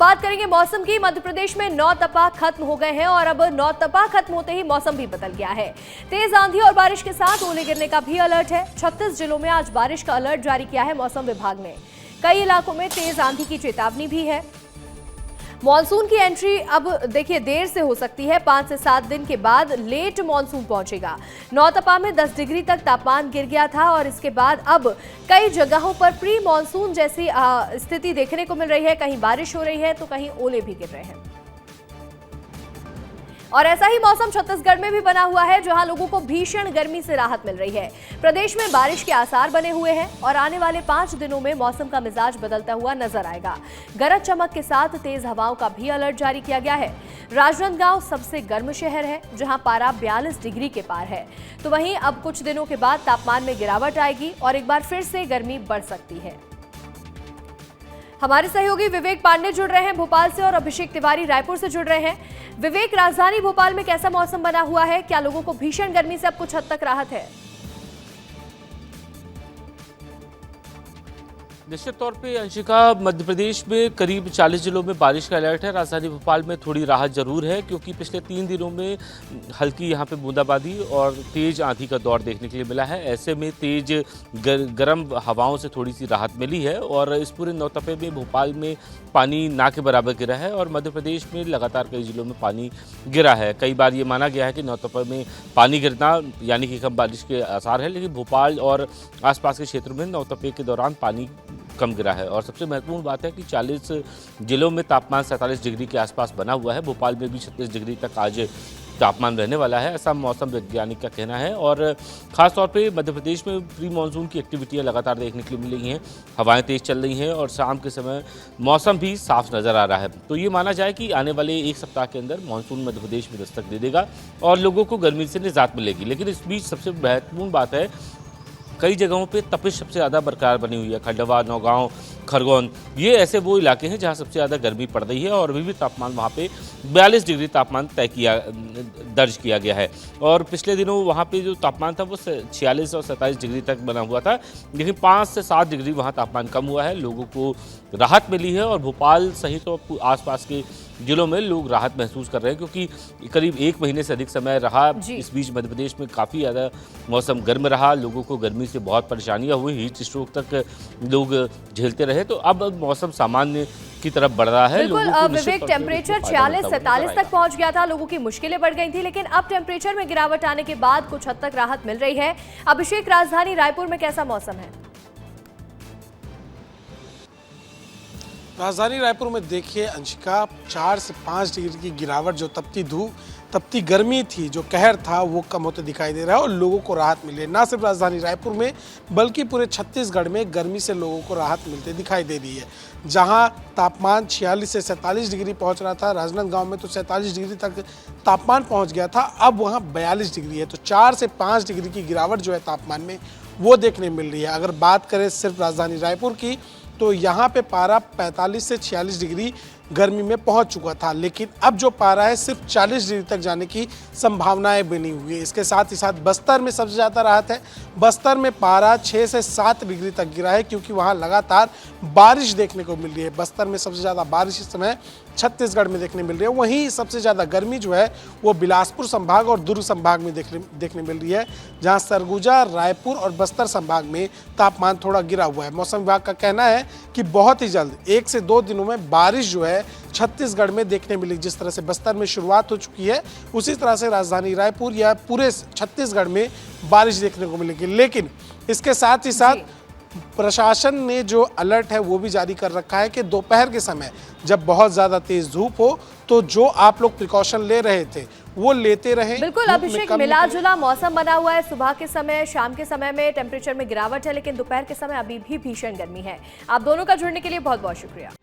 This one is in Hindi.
बात करेंगे मौसम की। मध्य प्रदेश में नौतपा खत्म हो गए हैं और अब नौतपा खत्म होते ही मौसम भी बदल गया है। तेज आंधी और बारिश के साथ ओले गिरने का भी अलर्ट है। 36 जिलों में आज बारिश का अलर्ट जारी किया है मौसम विभाग ने। कई इलाकों में तेज आंधी की चेतावनी भी है। मॉनसून की एंट्री अब देखिए देर से हो सकती है। 5 से 7 दिन के बाद लेट मॉनसून पहुंचेगा। नौतपा में 10 डिग्री तक तापमान गिर गया था और इसके बाद अब कई जगहों पर प्री मॉनसून जैसी स्थिति देखने को मिल रही है। कहीं बारिश हो रही है तो कहीं ओले भी गिर रहे हैं। और ऐसा ही मौसम छत्तीसगढ़ में भी बना हुआ है, जहां लोगों को भीषण गर्मी से राहत मिल रही है। प्रदेश में बारिश के आसार बने हुए हैं और आने वाले 5 दिनों में मौसम का मिजाज बदलता हुआ नजर आएगा। गरज चमक के साथ तेज हवाओं का भी अलर्ट जारी किया गया है। राजनांदगांव सबसे गर्म शहर है, जहां पारा 42 डिग्री के पार है। तो वहीं अब कुछ दिनों के बाद तापमान में गिरावट आएगी और एक बार फिर से गर्मी बढ़ सकती है। हमारे सहयोगी विवेक पांडे जुड़ रहे हैं भोपाल से और अभिषेक तिवारी रायपुर से जुड़ रहे हैं। विवेक, राजधानी भोपाल में कैसा मौसम बना हुआ है? क्या लोगों को भीषण गर्मी से अब कुछ हद तक राहत है? निश्चित तौर पे अंशिका, मध्य प्रदेश में करीब 40 जिलों में बारिश का अलर्ट है। राजधानी भोपाल में थोड़ी राहत जरूर है, क्योंकि पिछले 3 दिनों में हल्की यहाँ पे बूंदाबांदी और तेज आंधी का दौर देखने के लिए मिला है। ऐसे में तेज गर्म हवाओं से थोड़ी सी राहत मिली है और इस पूरे नौतपे में भोपाल में पानी ना के बराबर गिरा है और मध्य प्रदेश में लगातार कई जिलों में पानी गिरा है। कई बार ये माना गया है कि नौतपे में पानी गिरना यानी कि कम बारिश के आसार है, लेकिन भोपाल और आसपास के क्षेत्रों में नौतपे के दौरान पानी कम गिरा है। और सबसे महत्वपूर्ण बात है कि 40 जिलों में तापमान 47 डिग्री के आसपास बना हुआ है। भोपाल में भी 36 डिग्री तक आज तापमान रहने वाला है, ऐसा मौसम वैज्ञानिक का कहना है। और खासतौर पे मध्य प्रदेश में प्री मानसून की एक्टिविटियां लगातार देखने के लिए मिल रही हैं। हवाएं तेज चल रही हैं और शाम के समय मौसम भी साफ नज़र आ रहा है। तो ये माना जाए कि आने वाले 1 सप्ताह के अंदर मानसून मध्य प्रदेश में दस्तक दे देगा और लोगों को गर्मी से निजात मिलेगी। लेकिन इस बीच सबसे महत्वपूर्ण बात है, कई जगहों पे तपिश सबसे ज़्यादा बरकरार बनी हुई है। खंडवा, नौगांव, खरगोन, ये ऐसे वो इलाके हैं जहां सबसे ज़्यादा गर्मी पड़ रही है और अभी भी तापमान वहां पे 42 डिग्री तापमान दर्ज किया गया है। और पिछले दिनों वहां पे जो तापमान था वो 46 और 27 डिग्री तक बना हुआ था, लेकिन 5 से 7 डिग्री वहां तापमान कम हुआ है। लोगों को राहत मिली है और भोपाल सहित तो आसपास के जिलों में लोग राहत महसूस कर रहे हैं, क्योंकि करीब 1 महीने से अधिक समय रहा। इस बीच मध्य प्रदेश में काफ़ी ज़्यादा मौसम गर्म रहा, लोगों को गर्मी से बहुत परेशानियां हुई, हीट स्ट्रोक तक लोग झेलते रहे। तो अब मौसम सामान्य की तरफ बढ़ रहा है। बिल्कुल विवेक, टेम्परेचर 46-47 तक पहुंच गया था, लोगों की मुश्किलें बढ़ गई थी, लेकिन अब टेम्परेचर में गिरावट आने के बाद कुछ हद तक राहत मिल रही है। अभिषेक, राजधानी रायपुर में कैसा मौसम है? राजधानी रायपुर में देखिए अंशिका, 4 से 5 डिग्री की गिरावट, जो तपती धूप, तपती गर्मी थी, जो कहर था, वो कम होते दिखाई दे रहा है और लोगों को राहत मिली है। ना सिर्फ राजधानी रायपुर में बल्कि पूरे छत्तीसगढ़ में गर्मी से लोगों को राहत मिलते दिखाई दे रही है। जहां तापमान 46 से 47 डिग्री पहुंच रहा था, राजनांदगांव में तो 47 डिग्री तक तापमान पहुंच गया था, अब वहां 42 डिग्री है। तो 4 से 5 डिग्री की गिरावट जो है तापमान में, वो देखने मिल रही है। अगर बात करें सिर्फ राजधानी रायपुर की, तो यहाँ पे पारा 45 से 46 डिग्री गर्मी में पहुंच चुका था, लेकिन अब जो पारा है सिर्फ 40 डिग्री तक जाने की संभावनाएं बनी हुई है। इसके साथ ही साथ बस्तर में सबसे ज़्यादा राहत है। बस्तर में पारा 6 से 7 डिग्री तक गिरा है, क्योंकि वहां लगातार बारिश देखने को मिल रही है। बस्तर में सबसे ज़्यादा बारिश इस समय छत्तीसगढ़ में देखने मिल रही है। वहीं सबसे ज़्यादा गर्मी जो है वो बिलासपुर संभाग और दुर्ग संभाग में देखने मिल रही है, जहाँ सरगुजा, रायपुर और बस्तर संभाग में तापमान थोड़ा गिरा हुआ है। मौसम विभाग का कहना है कि बहुत ही जल्द 1 से 2 दिनों में बारिश जो है छत्तीसगढ़ में देखने मिली। जिस तरह से बस्तर में शुरुआत हो चुकी है, उसी तरह से राजधानी रायपुर या पूरे छत्तीसगढ़ में बारिश देखने को मिलेगी। लेकिन इसके साथ ही साथ प्रशासन ने जो अलर्ट है वो भी जारी कर रखा है कि दोपहर के समय जब बहुत ज़्यादा तेज धूप हो, तो जो आप लोग प्रिकॉशन ले रहे थे वो लेते रहे। बिल्कुल अभिषेक, मिला जुला मौसम बना हुआ है। सुबह के समय, शाम के समय में टेम्परेचर में गिरावट है, लेकिन दोपहर के समय अभी भी भीषण गर्मी है। आप दोनों का जुड़ने के लिए बहुत बहुत शुक्रिया।